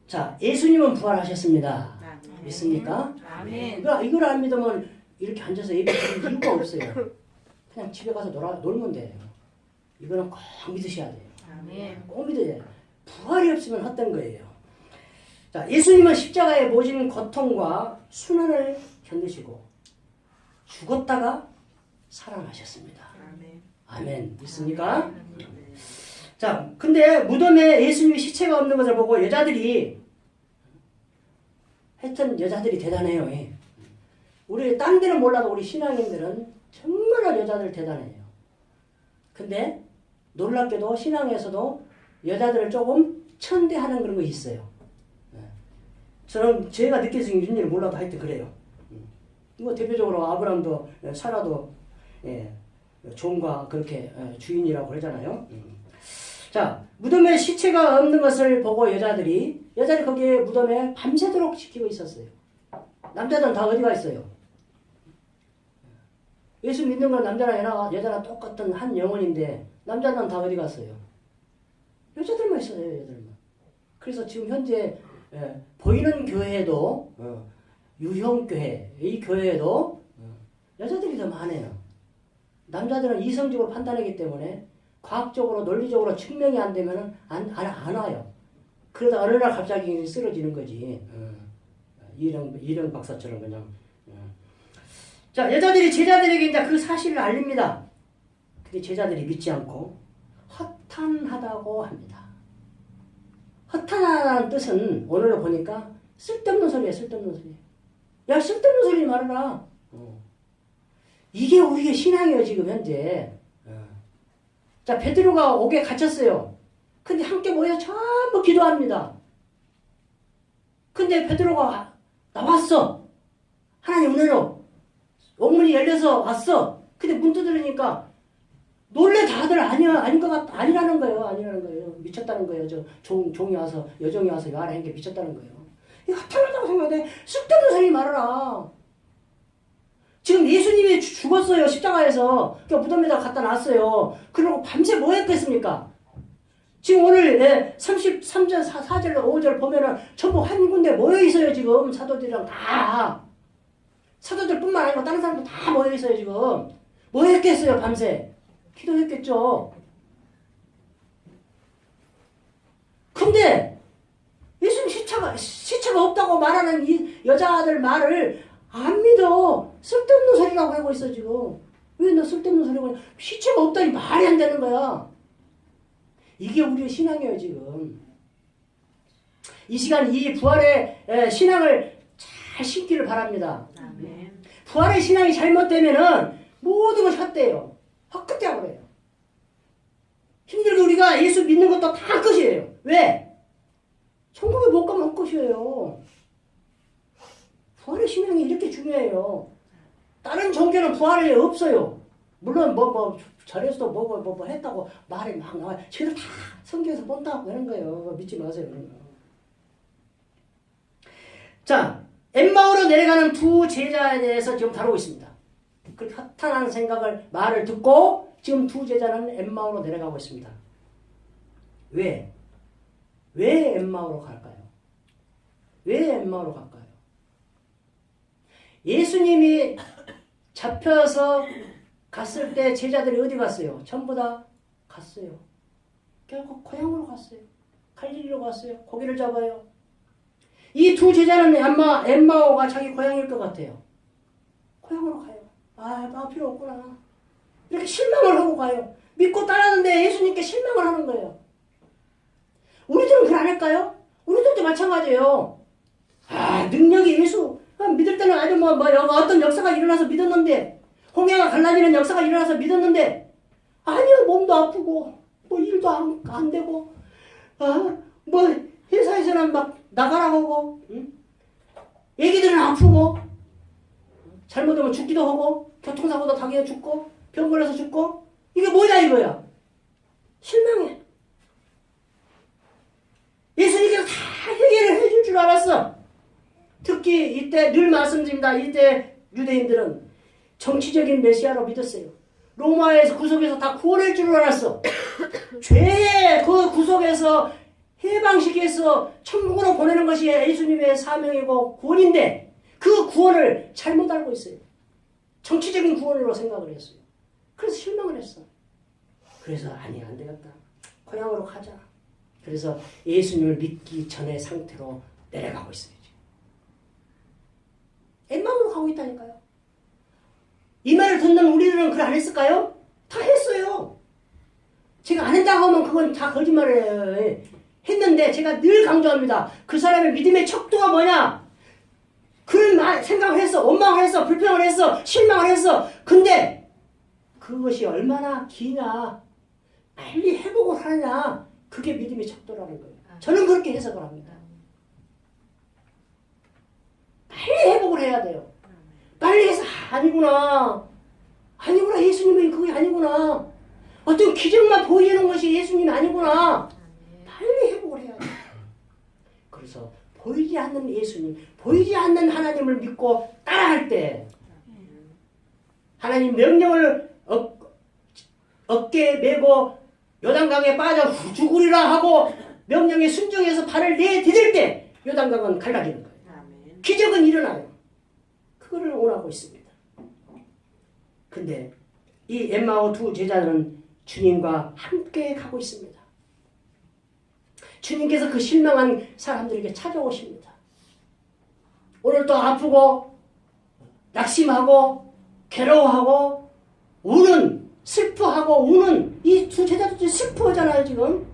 자, 예수님은 부활하셨습니다. 아멘. 믿습니까? 아멘. 이걸 안 믿으면 이렇게 앉아서 예배 드릴 이유가 없어요. 그냥 집에 가서 놀면 돼요. 이거는 꼭 믿으셔야 돼요. 아멘. 꼭 믿어야 돼요. 부활이 없으면 헛된 거예요. 자, 예수님은 십자가의 모진 고통과 순환을 견디시고 죽었다가 살아나셨습니다. 아멘. 아멘. 믿습니까? 자, 근데 무덤에 예수님의 시체가 없는 것을 보고 여자들이 하여튼 여자들이 대단해요. 예. 우리 딴 데는 몰라도 우리 신앙인들은 정말 여자들 대단해요. 근데 놀랍게도 신앙에서도 여자들을 조금 천대하는 그런 거 있어요. 예. 저는 제가 느낄 수 있는지는 몰라도 하여튼 그래요. 뭐 대표적으로 아브라함도 사라도 예, 종과 그렇게 주인이라고 그러잖아요. 자, 무덤에 시체가 없는 것을 보고 여자들이 거기에 무덤에 밤새도록 지키고 있었어요. 남자들은 다 어디가 있어요? 예수 믿는 건 남자나 여자나 똑같은 한 영혼인데 남자는 다 어디 갔어요? 여자들만 있어요. 여자들만. 그래서 지금 현재 보이는 교회도 유형교회 이 교회에도 여자들이 더 많아요. 남자들은 이성적으로 판단하기 때문에 과학적으로 논리적으로 증명이 안 되면 안 와요. 그러다 어느 날 갑자기 쓰러지는 거지. 이령 박사처럼 그냥. 자, 여자들이 제자들에게 이제 그 사실을 알립니다. 근데 제자들이 믿지 않고 허탄하다고 합니다. 허탄하다는 뜻은 오늘로 보니까 쓸데없는 소리야, 쓸데없는 소리. 야, 쓸데없는 소리 말아라. 이게 우리의 신앙이에요, 지금 현재. 자, 베드로가 옥에 갇혔어요. 근데 함께 모여 전부 기도합니다. 근데 베드로가 나왔어. 하나님 은혜로. 옥문이 열려서 왔어. 근데 문 두드리니까 놀래 다들 아닌 것 같, 아니라는 거예요. 미쳤다는 거예요. 종이 와서, 여종이 와서 요 안에 한 게 미쳤다는 거예요. 이거 허탄하다고 생각해. 쓸데없는 소리 말아라. 지금 예수님이 죽었어요. 십자가에서. 그러니까 무덤에다 갖다 놨어요. 그리고 밤새 뭐 했겠습니까? 지금 오늘 33절, 4절, 5절 보면은 전부 한 군데 모여 있어요. 지금 사도들이랑 다. 사도들뿐만 아니고 다른 사람도 다 모여 있어요. 지금. 뭐 했겠어요? 밤새. 기도했겠죠. 근데 예수님 시체가 없다고 말하는 이 여자들 말을 안 믿어. 쓸데없는 소리라고 하고 있어 지금. 왜 너 쓸데없는 소리라고 해? 시체가 없다니 말이 안 되는 거야. 이게 우리의 신앙이에요 지금. 이 시간 이 부활의 신앙을 잘 신기를 바랍니다. 아멘. 부활의 신앙이 잘못되면은 모든 것이 헛돼요. 헛것대하고 그래요. 힘들게 우리가 예수 믿는 것도 다 헛것이에요. 왜? 천국에 못 가면 헛것이에요. 부활의 신앙이 이렇게 중요해요. 다른 종교는 부활이 없어요. 물론 절에서도 뭐 했다고 말이 막 나와요. 저희들 다 성경에서 본다고 하는 거예요. 믿지 마세요. 그런 거. 자, 엠마오로 내려가는 두 제자에 대해서 지금 다루고 있습니다. 그 허탄한 말을 듣고 지금 두 제자는 엠마오로 내려가고 있습니다. 왜? 왜 엠마오로 갈까요? 왜 엠마오로 갈까요? 예수님이 잡혀서 갔을 때 제자들이 어디 갔어요? 전부 다 갔어요. 결국 고향으로 갔어요. 갈릴리로 갔어요. 고기를 잡아요. 이 두 제자는 아마 엠마오가 자기 고향일 것 같아요. 고향으로 가요. 나 필요 없구나. 이렇게 실망을 하고 가요. 믿고 따랐는데 예수님께 실망을 하는 거예요. 우리들은 그걸 안 할까요? 우리들도 마찬가지예요. 능력이 예수 믿을 때는 아주 어떤 역사가 일어나서 믿었는데, 홍해가 갈라지는 역사가 일어나서 믿었는데, 아니요, 몸도 아프고, 일도 안 되고, 회사에서는 막 나가라고 하고, 애기들은 아프고, 잘못하면 죽기도 하고, 교통사고도 당해 죽고, 병 걸려서 죽고, 이게 뭐야, 이거야? 실망해. 예수님께서 다 해결을 해줄 줄 알았어. 특히 이때 늘 말씀드립니다. 이때 유대인들은 정치적인 메시아로 믿었어요. 로마에서 구속에서 다 구원할 줄 알았어. 죄의 그 구속에서 해방시켜서 천국으로 보내는 것이 예수님의 사명이고 구원인데 그 구원을 잘못 알고 있어요. 정치적인 구원으로 생각을 했어요. 그래서 실망을 했어. 그래서 아니 안 되겠다. 고향으로 가자. 그래서 예수님을 믿기 전의 상태로 내려가고 있어요. 엠마오로 가고 있다니까요. 이 말을 듣는 우리들은 그걸 안 했을까요? 다 했어요. 제가 안 한다고 하면 그건 다 거짓말이에요. 했는데 제가 늘 강조합니다. 그 사람의 믿음의 척도가 뭐냐? 그런 생각을 했어. 원망을 했어. 불평을 했어. 실망을 했어. 근데 그것이 얼마나 기냐? 빨리 회복을 하느냐? 그게 믿음의 척도라는 거예요. 저는 그렇게 해석을 합니다. 빨리 회복을 해야 돼요. 빨리 해서 아니구나. 아니구나. 예수님은 그게 아니구나. 어떤 기적만 보이는 것이 예수님이 아니구나. 빨리 회복을 해야 돼요. 그래서 보이지 않는 예수님, 보이지 않는 하나님을 믿고 따라할 때 하나님 명령을 어깨에 메고 요단강에 빠져 죽으리라 하고 명령에 순종해서 발을 내디딜 때 요단강은 갈라지는 거예요. 기적은 일어나요. 그거를 원하고 있습니다. 근데 이 엠마오 두 제자는 주님과 함께 가고 있습니다. 주님께서 그 실망한 사람들에게 찾아오십니다. 오늘도 아프고 낙심하고 괴로워하고 우는 슬퍼하고 우는 이 두 제자들도 슬퍼하잖아요 지금.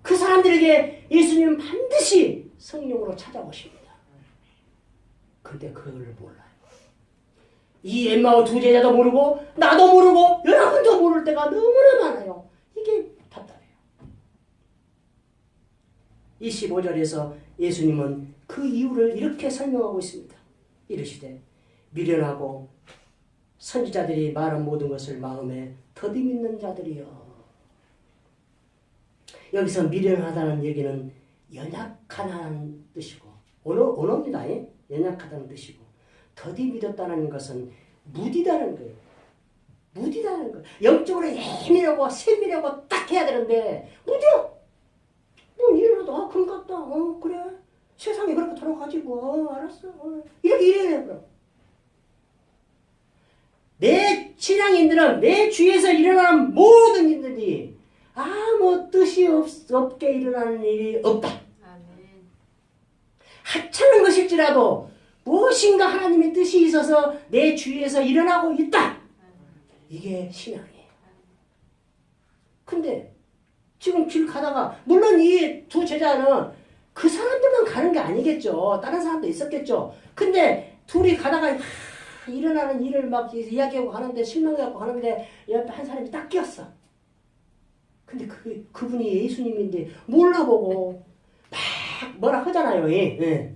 그 사람들에게 예수님은 반드시 성령으로 찾아오십니다. 근데 그걸 몰라요. 이 엠마오 두 제자도 모르고 나도 모르고 여러분도 모를 때가 너무나 많아요. 이게 답답해요. 25절에서 예수님은 그 이유를 이렇게 설명하고 있습니다. 이르시되 미련하고 선지자들이 말한 모든 것을 마음에 더디 믿는 자들이여. 여기서 미련하다는 얘기는 연약하다는 뜻이고 언어입니다. 연약하다는 뜻이고 더디 믿었다는 것은 무디다는 거예요. 무디다는 거예요. 영적으로 예민하고 세밀하고 딱 해야 되는데 무디야. 뭐 이래도 금같다. 그래. 세상이 그렇게 돌아가지고 알았어. 이렇게 이래야 돼요. 그럼. 내 신앙인들은 내 주위에서 일어나는 모든 일들이 아무 뜻이 없게 일어나는 일이 없다. 하찮은 것일지라도 무엇인가 하나님의 뜻이 있어서 내 주위에서 일어나고 있다. 이게 신앙이에요. 근데 지금 길 가다가 물론 이 두 제자는 그 사람들만 가는 게 아니겠죠. 다른 사람도 있었겠죠. 근데 둘이 가다가 일어나는 일을 막 이야기하고 가는데 실망해갖고 가는데 옆에 한 사람이 딱 끼었어. 근데 그분이 예수님인데 몰라보고 막 뭐라 하잖아요. 예.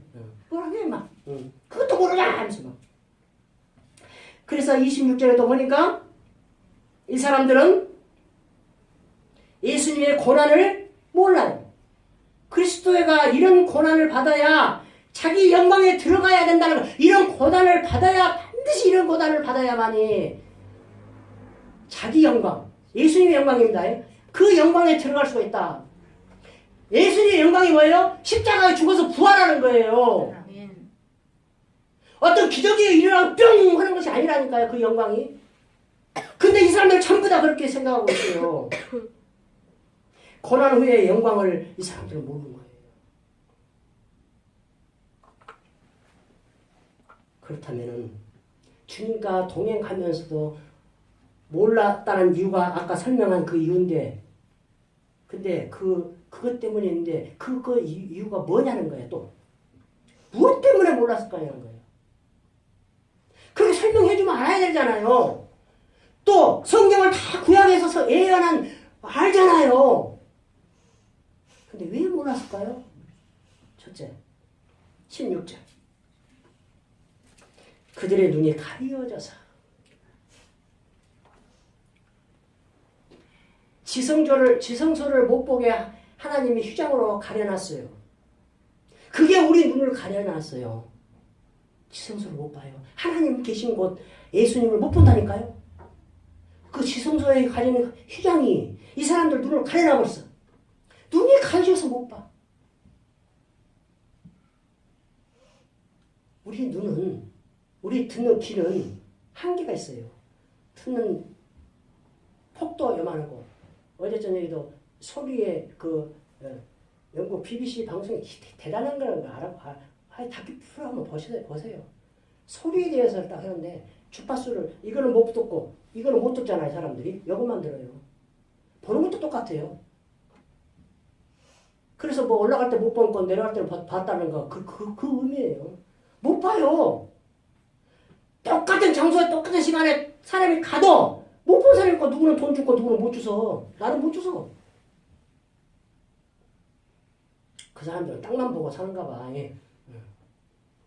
뭐라 해 막. 그것도 모르냐 하면서 막. 그래서 26절에도 보니까 이 사람들은 예수님의 고난을 몰라요. 그리스도가 이런 고난을 받아야 자기 영광에 들어가야 된다는 거. 이런 고난을 받아야 반드시 이런 고난을 받아야만이 자기 영광, 예수님의 영광입니다. 그 영광에 들어갈 수가 있다. 예수님의 영광이 뭐예요? 십자가에 죽어서 부활하는 거예요. 어떤 기적이 일어나고 뿅 하는 것이 아니라니까요. 그 영광이. 근데 이 사람들 전부 다 그렇게 생각하고 있어요. 고난 후에 영광을 이 사람들은 모르는 거예요. 그렇다면은 주님과 동행하면서도 몰랐다는 이유가 아까 설명한 그 이유인데, 근데 그것 때문인데 그 이유가 뭐냐는 거예요. 또 무엇 때문에 몰랐을까라는 거예요. 그렇게 설명해주면 알아야 되잖아요. 또 성경을 다 구약에서 예언한 알잖아요. 근데 왜 몰랐을까요? 첫째, 16절. 그들의 눈이 가리워져서 지성소를 못 보게 하나님이 휘장으로 가려놨어요. 그게 우리 눈을 가려놨어요. 지성소를 못 봐요. 하나님 계신 곳 예수님을 못 본다니까요. 그 지성소에 가리는 휘장이 이 사람들 눈을 가려놔버렸어. 눈이 가려져서 못 봐. 우리 눈은, 우리 듣는 귀는 한계가 있어요. 듣는 폭도 요만하고, 어제 저녁에도 소리의 영국 BBC 방송이 대단한 거라는 거 다큐 프로 한번 보세요. 소리에 대해서 딱 하는데, 주파수를, 이거는 못 듣고, 이거는 못 듣잖아요, 사람들이. 이것만 들어요. 보는 것도 똑같아요. 그래서 뭐 올라갈 때 못 본 건 내려갈 때는 봤다는 거, 그 의미예요. 못 봐요. 똑같은 장소에 똑같은 시간에 사람이 가도 못 본 사람이니까 누구는 돈 주고 누구는 못 주서. 나는 못 주서. 그 사람들은 땅만 보고 사는가 봐. 예.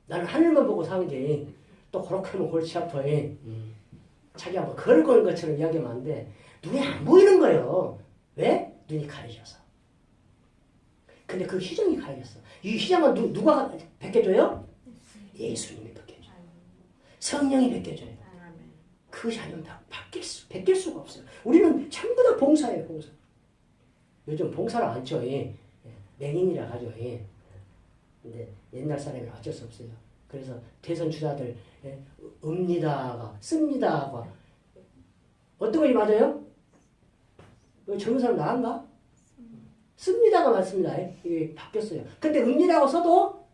나는 하늘만 보고 사는지 또 그렇게 하면 골치 아파. 자기가 뭐 걸을 거는 것처럼 이야기하면 안 돼. 눈이 안 보이는 거예요. 왜? 눈이 가려져서. 근데 그 희정이 가려졌어. 이 희정은 누가 베껴줘요? 예수님이 베껴줘요. 성령이 베껴줘요. 그것이 아니면 베낄 수가 없어요. 우리는 전부 다 봉사예요, 봉사. 요즘 봉사를 안 쳐. 맹인이라 하죠. 근데 옛날 사람이 어쩔 수 없어요. 그래서 대선 주자들 읍니다가 씁니다가 어떤 것이 맞아요? 젊은 사람 나은가? 씁니다가 맞습니다. 이게 바뀌었어요. 근데 읍니다고 써도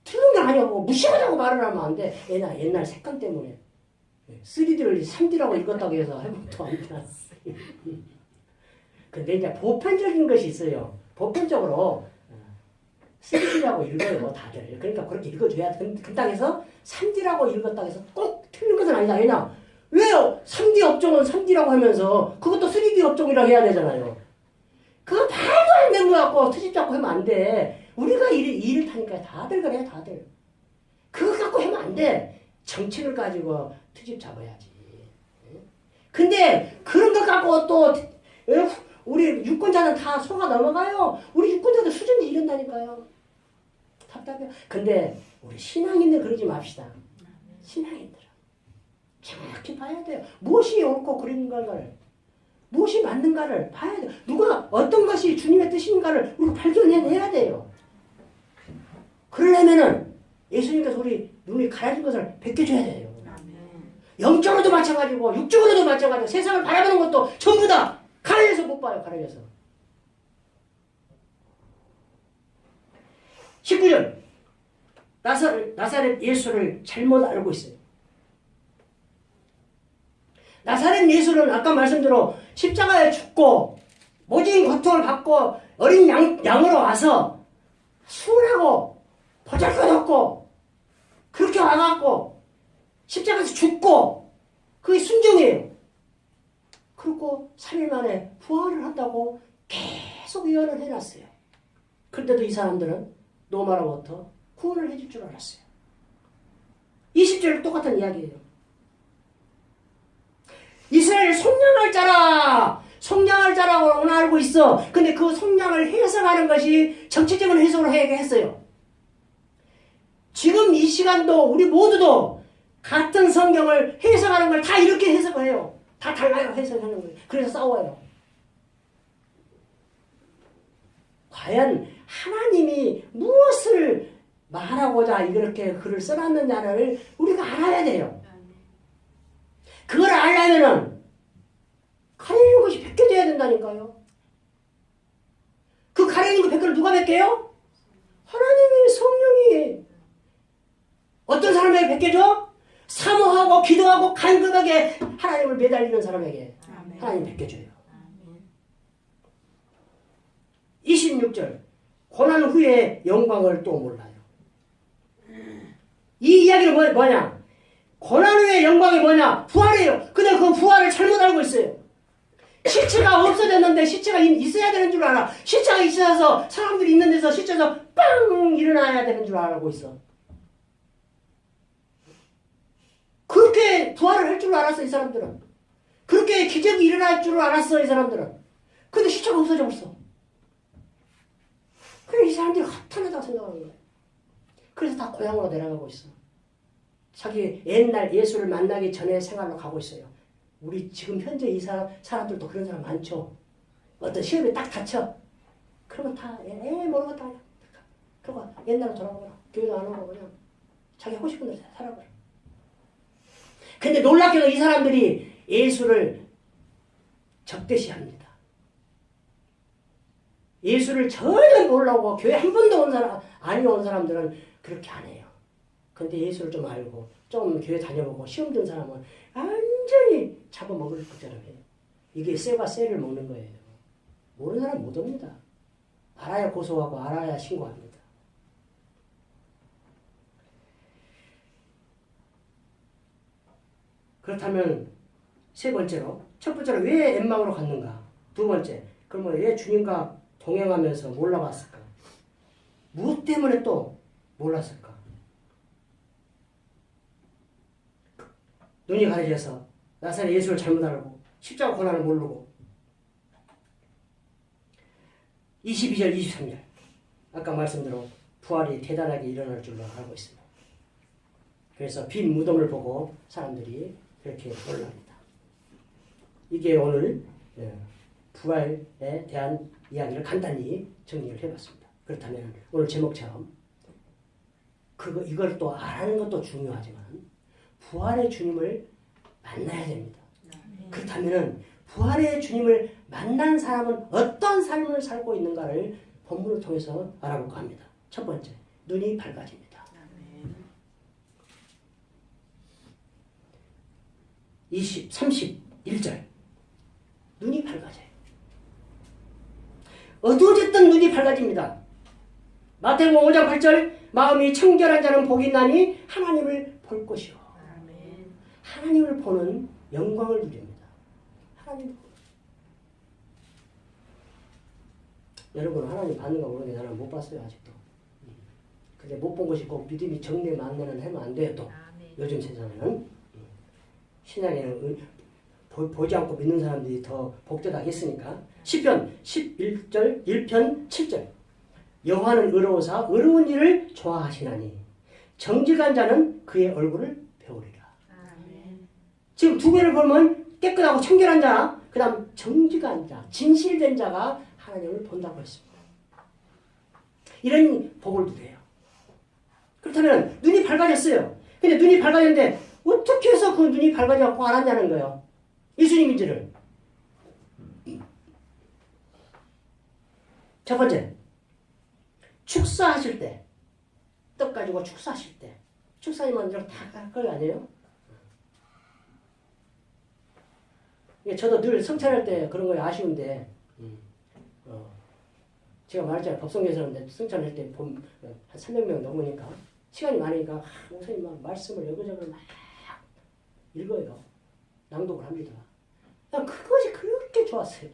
틀린 게 아니고 무시하자고 말을 하면 안 돼. 옛날 색감 때문에 3D를 3D라고 읽었다고 해서 해보도 안 돼. 근데 이제 보편적인 것이 있어요. 보편적으로 3D라고 읽어요, 다들. 그러니까 그렇게 읽어줘야 그렇다고 해서 3D라고 읽었다고 해서 꼭 틀린 것은 아니다. 왜냐? 왜요? 3D 업종은 3D라고 하면서 그것도 3D 업종이라고 해야 되잖아요. 그거 말도 안 되는 거 갖고 트집 잡고 하면 안 돼. 우리가 일을 타니까 다들 그래, 다들. 그거 갖고 하면 안 돼. 정책을 가지고 트집 잡아야지. 근데 그런 거 갖고 또 우리 유권자는 다 속아 넘어가요. 우리 유권자들 수준이 이런다니까요. 답답해요. 근데 우리 신앙인들 그러지 맙시다. 신앙인들은 정확히 봐야 돼요. 무엇이 옳고 그른가를, 무엇이 맞는가를 봐야 돼요. 누가 어떤 것이 주님의 뜻인가를 우리가 발견해내야 돼요. 그러려면은 예수님께서 우리 눈이 가려진 것을 베껴줘야 돼요. 영적으로도 마찬가지고 육적으로도 마찬가지고 세상을 바라보는 것도 전부 다 가려져서 못 봐요. 가려져서. 19절 나사렛 예수를 잘못 알고 있어요. 나사렛 예수는 아까 말씀대로 십자가에 죽고 모진 고통을 받고 어린 양으로 와서 순하고 보잘것없고 그렇게 와갖고 십자가에서 죽고 그게 순종이에요. 그리고 3일 만에 부활을 한다고 계속 예언을 해놨어요. 그런데도 이 사람들은 노마라부터 구원을 해줄 줄 알았어요. 20절 똑같은 이야기예요. 이스라엘 속량할 자라! 속량할 자라고 알고 있어. 근데 그 속량을 해석하는 것이 정치적인 해석을 해야 했어요. 지금 이 시간도 우리 모두도 같은 성경을 해석하는 걸 다 이렇게 해석을 해요. 다 달라요. 해석하는 거예요. 그래서 싸워요. 과연 하나님이 무엇을 말하고자 이렇게 글을 써놨느냐를 우리가 알아야 돼요. 그걸 알려면은 가려진 것이 베껴져야 된다니까요. 그 가려진 거 베껴를 누가 베껴요? 하나님이, 성령이. 어떤 사람에게 베껴져? 사모하고 기도하고 간급하게 하나님을 매달리는 사람에게 하나님 베껴줘요. 26절 고난 후에 영광을 또 몰라요. 이 이야기는 뭐냐? 고난 후에 영광이 뭐냐? 부활이에요. 근데 그 부활을 잘못 알고 있어요. 시체가 없어졌는데 시체가 있어야 되는 줄 알아. 시체가 있어서 사람들이 있는 데서 시체에서 빵 일어나야 되는 줄 알고 있어. 그렇게 부활을 할 줄 알았어, 이 사람들은. 그렇게 기적이 일어날 줄 알았어, 이 사람들은. 근데 시체가 없어져 버렸어. 그래, 이 사람들이 허탄하다고 생각하는 거야. 그래서 다 고향으로 내려가고 있어. 자기 옛날 예수를 만나기 전에 생활로 가고 있어요. 우리 지금 현재 이 사람들도 그런 사람 많죠. 어떤 시험에 딱 닥쳐. 그러면 다 모르고 다 그러고 옛날로 돌아가거나 교회도 안 오고 그냥 자기 하고 싶은 대로 살아버려. 근데 놀랍게도 이 사람들이 예수를 적대시합니다. 예수를 전혀 모르고 교회 한 번도 온 사람, 안 온 사람들은 그렇게 안 해요. 근데 예수를 좀 알고 좀 교회 다녀보고 시험 든 사람은 완전히 잡아먹을 것처럼 해요. 이게 쇠가 쇠를 먹는 거예요. 모르는 사람 못 옵니다. 알아야 고소하고 알아야 신고합니다. 그렇다면 세 번째로, 첫 번째로 왜 엠마오로 갔는가? 두 번째, 그러면 왜 주님과 동행하면서 몰라갔을까? 무엇 때문에 또 몰랐을까? 눈이 가려져서 나사렛 예수를 잘못 알고 십자가 고난을 모르고 22절 23절 아까 말씀대로 부활이 대단하게 일어날 줄로 알고 있습니다. 그래서 빈 무덤을 보고 사람들이 그렇게 놀랍니다. 이게 오늘 부활에 대한 이야기를 간단히 정리를 해봤습니다. 그렇다면 오늘 제목처럼 이걸 또 알아는 것도 중요하지만 부활의 주님을 만나야 됩니다. 그렇다면 부활의 주님을 만난 사람은 어떤 삶을 살고 있는가를 본문을 통해서 알아볼까 합니다. 첫 번째, 눈이 밝아집니다. 31절 눈이 밝아져요. 어두워졌던 눈이 밝아집니다. 마태복음 5장 8절 마음이 청결한 자는 복이 있나니 하나님을 볼 것이요. 하나님을 보는 영광을 누립니다. 하나님. 여러분 하나님 받는 거 모르는데 나는 못 봤어요 아직도. 근데 못 본 것이 꼭 믿음이 정례 만나는 하면 안 돼요 또. 요즘 세상에는 신앙에는 보지 않고 믿는 사람들이 더 복되다겠으니까. 시편 11절 1편 7절 여호와는 의로우사 의로운 일을 좋아하시나니 정직한 자는 그의 얼굴을 배우리라. 지금 두 개를 보면 깨끗하고 청결한 자, 그 다음 정직한 자, 진실된 자가 하나님을 본다고 했습니다. 이런 복을 누려요. 그렇다면 눈이 밝아졌어요. 근데 눈이 밝아졌는데 어떻게 해서 그 눈이 밝아져서 알았냐는 거예요. 예수님인지를. 첫 번째, 축사하실 때, 떡 가지고 축사하실 때, 축사님은 다 할 거 아니에요? 저도 늘 성찬할 때 그런 거에 아쉬운데, 제가 말했잖아요. 법성교사인데 성찬할 때 한 300명 넘으니까 시간이 많으니까 목사님 막 말씀을 여기저기 막 읽어요. 낭독을 합니다. 그것이 그렇게 좋았어요.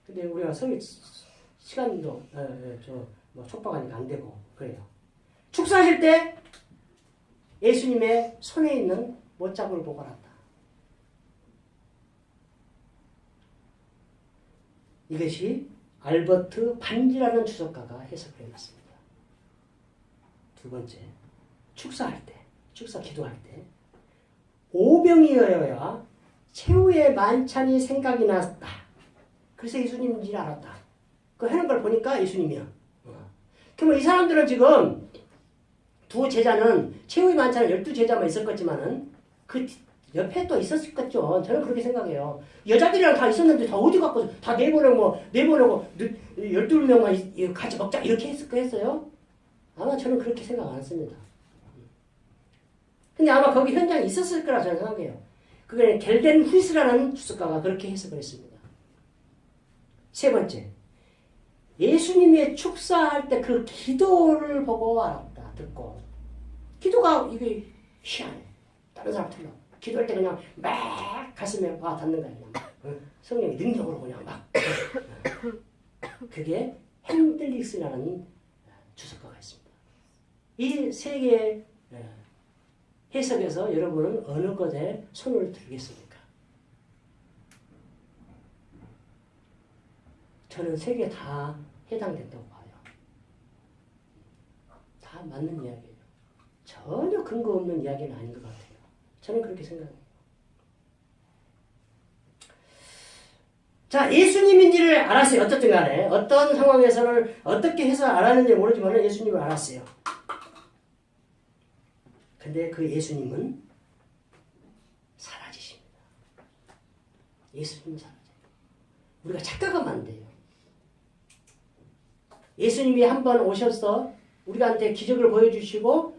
근데 우리가 시간도 촉박하니까 안 되고 그래요. 축사하실 때 예수님의 손에 있는 못자국을 보고 알았다. 이것이 알버트 반지라는 주석가가 해석을 해놨습니다. 두 번째, 축사 기도할 때 오병이어야 최후의 만찬이 생각이 났다. 그래서 예수님인지 알았다. 그 하는 걸 보니까 예수님이야. 그러면 이 사람들은 지금 두 제자는 최후의 만찬은 12제자만 있었겠지만은 그 옆에 또 있었겠죠. 저는 그렇게 생각해요. 여자들이랑 다 있었는데 다 어디 갖고 다 내보내고 12명만 같이 먹자 이렇게 했어요? 아마 저는 그렇게 생각 안 했습니다. 근데 아마 거기 현장에 있었을 거라 저는 생각해요. 그게 겔덴 후이스라는 주석가가 그렇게 해석을 했습니다. 세 번째, 예수님의 축사할 때 그 기도를 보고 알았다. 듣고. 기도가 이게 희한해. 다른 사람 틀려. 기도할 때 그냥 막 가슴에 와 닿는 거야. 그냥. 성령의 능력으로 그냥 막. 그게 핸들릭스라는 주석가가 있습니다. 이 세 개의 해석에서 여러분은 어느 것에 손을 들겠습니까? 저는 세 개 다 해당된다고 봐요. 다 맞는 이야기예요. 전혀 근거 없는 이야기는 아닌 것 같아요. 저는 그렇게 생각해요. 자, 예수님인지를 알았어요. 어쨌든 간에. 어떤 상황에서는 어떻게 해서 알았는지 모르지만 예수님을 알았어요. 근데 그 예수님은 사라지십니다. 예수님은 사라져요. 우리가 착각하면 안 돼요. 예수님이 한번 오셔서 우리한테 기적을 보여주시고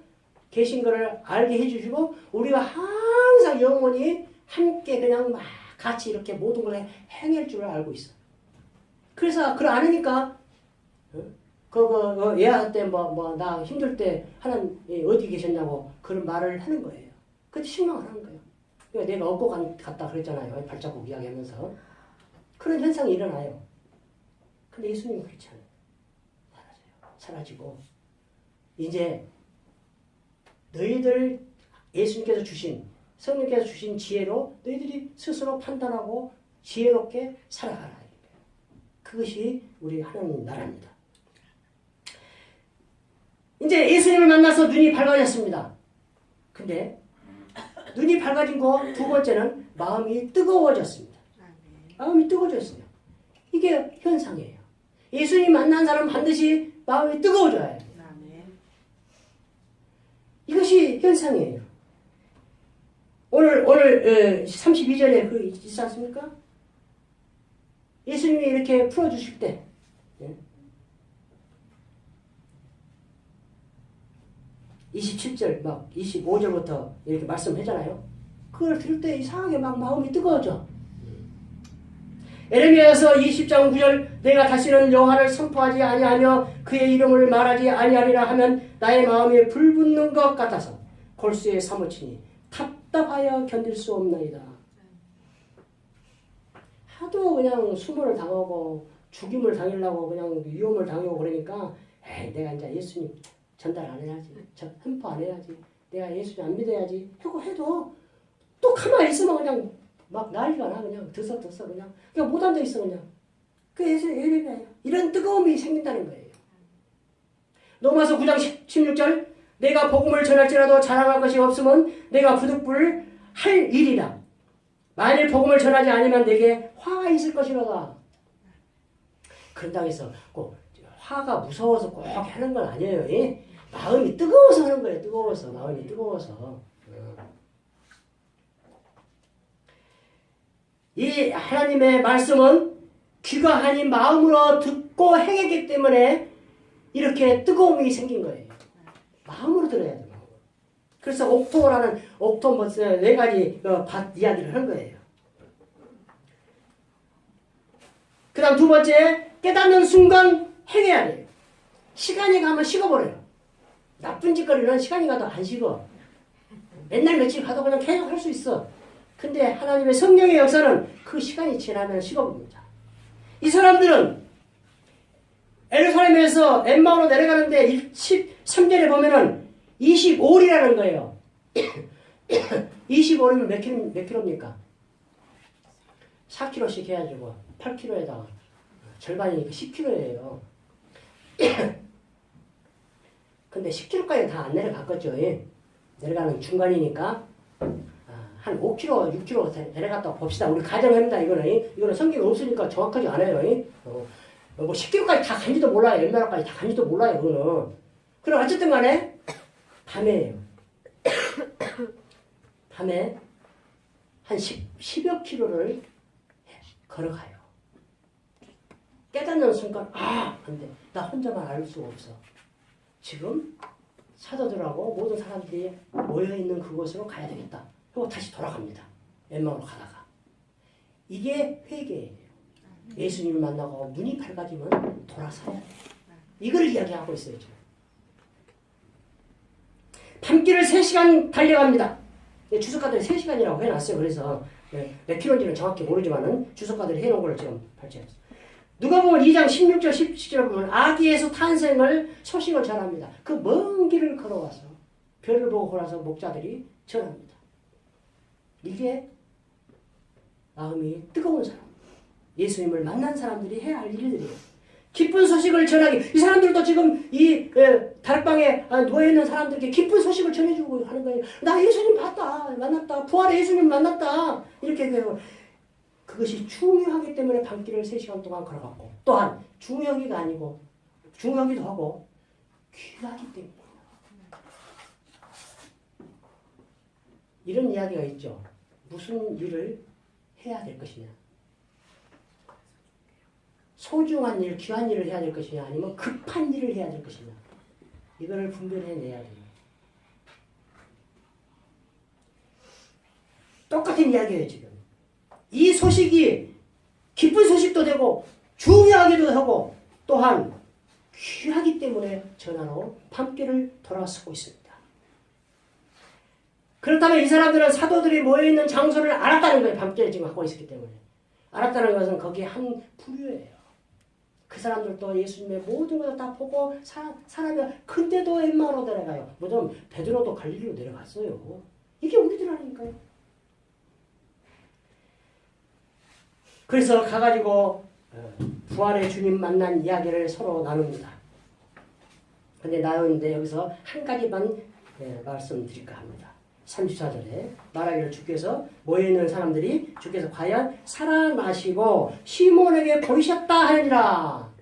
계신 것을 알게 해주시고 우리가 항상 영원히 함께 그냥 막 같이 이렇게 모든 걸 행할 줄 알고 있어. 그래서 그걸 아니까 예하 때 나 힘들 때 하나님 어디 계셨냐고 그런 말을 하는 거예요. 그때 실망을 하는 거예요. 그러니까 내가 업고 갔다 그랬잖아요. 발자국 이야기하면서. 그런 현상이 일어나요. 근데 예수님은 그렇지 않아요. 사라지고 이제 너희들 예수님께서 주신 성령께서 주신 지혜로 너희들이 스스로 판단하고 지혜롭게 살아가라. 그것이 우리 하나님 나라입니다. 이제 예수님을 만나서 눈이 밝아졌습니다. 근데 눈이 밝아진 거 두 번째는 마음이 뜨거워졌습니다. 마음이 뜨거워졌어요. 이게 현상이에요. 예수님 만난 사람은 반드시 마음이 뜨거워져야 해요. 이것이 현상이에요. 오늘 32절에 그 있지 않습니까? 예수님이 이렇게 풀어주실 때 27절 막 25절부터 이렇게 말씀하잖아요. 그걸 들을 때 이상하게 막 마음이 뜨거워져. 에레미야서 20장 9절 내가 다시는 여호와를 선포하지 아니하며 그의 이름을 말하지 아니하리라 하면 나의 마음에 불붙는 것 같아서 골수에 사무치니 답답하여 견딜 수 없나이다. 하도 그냥 수모를 당하고 죽임을 당하려고 그냥 위험을 당하고 그러니까 내가 이제 예수님 전달 안 해야지, 선포 안 해야지, 내가 예수님 안 믿어야지 하고 해도 또 가만히 있으면 그냥 막 난리가 나. 그냥 드서 그냥 못 앉아 있어. 그냥 그래서 이런 뜨거움이 생긴다는 거예요. 로마서 9장 16절 내가 복음을 전할지라도 자랑할 것이 없으면 내가 부득불 할 일이라. 만일 복음을 전하지 않으면 내게 화가 있을 것이로다. 그런다고 해서 꼭 화가 무서워서 꼭 하는 건 아니에요. 예? 마음이 뜨거워서 하는 거예요. 뜨거워서. 마음이 뜨거워서. 이 하나님의 말씀은 귀가 아닌 마음으로 듣고 행하기 때문에 이렇게 뜨거움이 생긴 거예요. 마음으로 들어야 돼요. 그래서 옥토라는 옥토 네 가지 밭 이야기를 한 거예요. 그 다음 두 번째 깨닫는 순간 행해야 돼요. 시간이 가면 식어버려요. 나쁜 짓거리는 시간이 가도 안 식어. 맨날 며칠 가도 그냥 계속 할 수 있어. 근데 하나님의 성령의 역사는 그 시간이 지나면 식어버립니다. 이 사람들은 예루살렘에서 엠마오로 내려가는데 13절에 보면은 25리라는 거예요. 25리면 몇 킬로입니까? 4km씩 해가지고 8km에다가 절반이니까 10km예요. 근데 10km까지 다 안 내려갔겠죠. 내려가는 중간이니까 한 5km, 6km 내려갔다고 봅시다. 우리 가정합니다. 이거는 성경이 없으니까 정확하지 않아요. 뭐 10km까지 다 간지도 몰라요. 얼마나까지 다 간지도 몰라요. 그거는. 그럼 어쨌든 간에 밤에예요. 밤에 한 10여 킬로를 걸어가요. 깨닫는 순간 근데 나 혼자만 알 수가 없어. 지금 사도들하고 모든 사람들이 모여있는 그곳으로 가야 되겠다. 그리고 다시 돌아갑니다. 엠마오로 가다가. 이게 회개예요. 예수님을 만나고 눈이 밝아지면 돌아서야 돼요. 이걸 이야기하고 있어요. 지금. 밤길을 3시간 달려갑니다. 주석가들이 3시간이라고 해놨어요. 그래서 몇 킬로인지는 정확히 모르지만은 주석가들이 해놓은 걸 지금 발췌했어요. 누가복음 2장 16절 17절 보면 아기에서 탄생을 소식을 전합니다. 그 먼 길을 걸어와서 별을 보고 걸어서 목자들이 전합니다. 이게 마음이 뜨거운 사람, 예수님을 만난 사람들이 해야 할 일들이에요. 기쁜 소식을 전하기. 이 사람들도 지금 이 다락방에 누워있는 사람들에게 기쁜 소식을 전해주고 하는 거예요. 나 예수님 봤다, 만났다, 부활의 예수님 만났다. 이렇게 해요. 그 그것이 중요하기 때문에 밤길을 3시간 동안 걸어갔고 또한 중요하기가 아니고 중요하기도 하고 귀하기 때문에 이런 이야기가 있죠. 무슨 일을 해야 될 것이냐. 소중한 일, 귀한 일을 해야 될 것이냐 아니면 급한 일을 해야 될 것이냐. 이거를 분별해내야 돼요. 똑같은 이야기예요 지금. 이 소식이 기쁜 소식도 되고 중요하기도 하고 또한 귀하기 때문에 전하러 밤길을 돌아서고 있습니다. 그렇다면 이 사람들은 사도들이 모여있는 장소를 알았다는 거예요. 밤길에 지금 하고 있었기 때문에. 알았다는 것은 거기에 한 부류예요. 그 사람들도 예수님의 모든 것을 다 보고 사람이 근데도 엠마오로 내려가요. 뭐냐면 베드로도 갈릴리로 내려갔어요. 이게 우리들 아닙니까요? 그래서 가가지고 부활의 주님 만난 이야기를 서로 나눕니다. 근데 나누는데 여기서 한 가지만 말씀드릴까 합니다. 34절에 말하기를 주께서 모여있는 사람들이 주께서 과연 살아나시고 시몬에게 보이셨다 하느니라.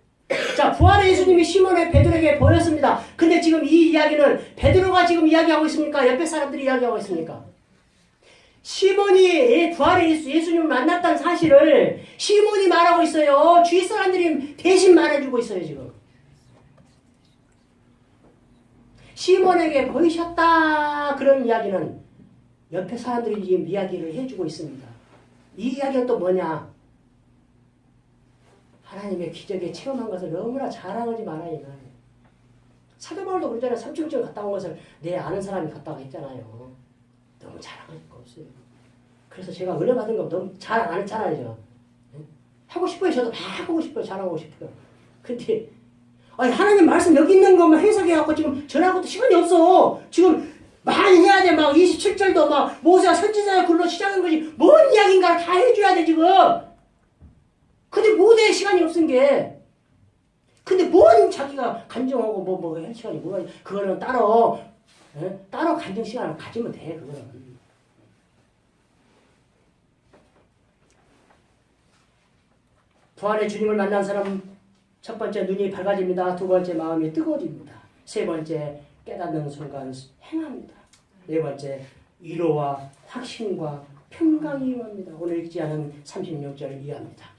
자, 부활의 예수님이 시몬의 베드로에게 보였습니다. 근데 지금 이 이야기는 베드로가 지금 이야기하고 있습니까? 옆에 사람들이 이야기하고 있습니까? 시몬이 부활의 예수님을 만났다는 사실을 시몬이 말하고 있어요. 주위 사람들이 대신 말해주고 있어요 지금. 시몬에게 보이셨다 그런 이야기는 옆에 사람들이 지금 이야기를 해주고 있습니다. 이 이야기는 또 뭐냐? 하나님의 기적에 체험한 것을 너무나 자랑하지 말아야 이 말이에요. 사도 바울도 그러잖아요. 삼층쯤 갔다 온 것을 내 아는 사람이 갔다고 했잖아요. 너무 자랑할 거 없어요. 그래서 제가 은혜 받은 거 너무 자랑 안 했잖아요. 하고 싶어요. 저도 막 하고 싶어요. 자랑하고 싶어요. 근데 아니, 하나님 말씀 여기 있는 것만 해석해갖고 지금 전하고도 시간이 없어. 지금 많이 해야 돼. 막 27절도 막 모세가 선지자의 글로 시작한 것이 뭔 이야기인가를 다 해줘야 돼 지금. 근데 모세의 시간이 없은 게. 근데 뭔 자기가 간증하고 뭐 할 시간이 뭐가 그거는 따로 간증 시간을 가지면 돼. 그거는. 부활의 주님을 만난 사람 첫 번째 눈이 밝아집니다. 두 번째 마음이 뜨거워집니다. 세 번째 깨닫는 순간 행합니다. 네 번째 위로와 확신과 평강이 임합니다. 오늘 읽지 않은 36절 이해합니다.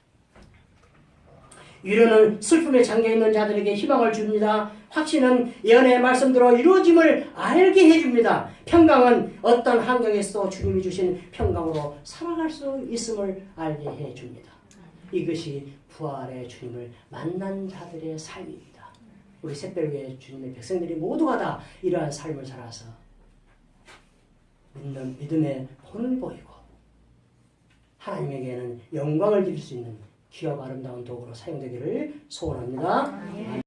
위로는 슬픔에 잠겨있는 자들에게 희망을 줍니다. 확신은 예언의 말씀대로 이루어짐을 알게 해줍니다. 평강은 어떤 환경에서도 주님이 주신 평강으로 살아갈 수 있음을 알게 해줍니다. 이것이 부활의 주님을 만난 자들의 삶입니다. 우리 새별교회 주님의 백성들이 모두가 다 이러한 삶을 살아서 믿음의 본을 보이고 하나님에게는 영광을 드릴 수 있는 귀하고 아름다운 도구로 사용되기를 소원합니다.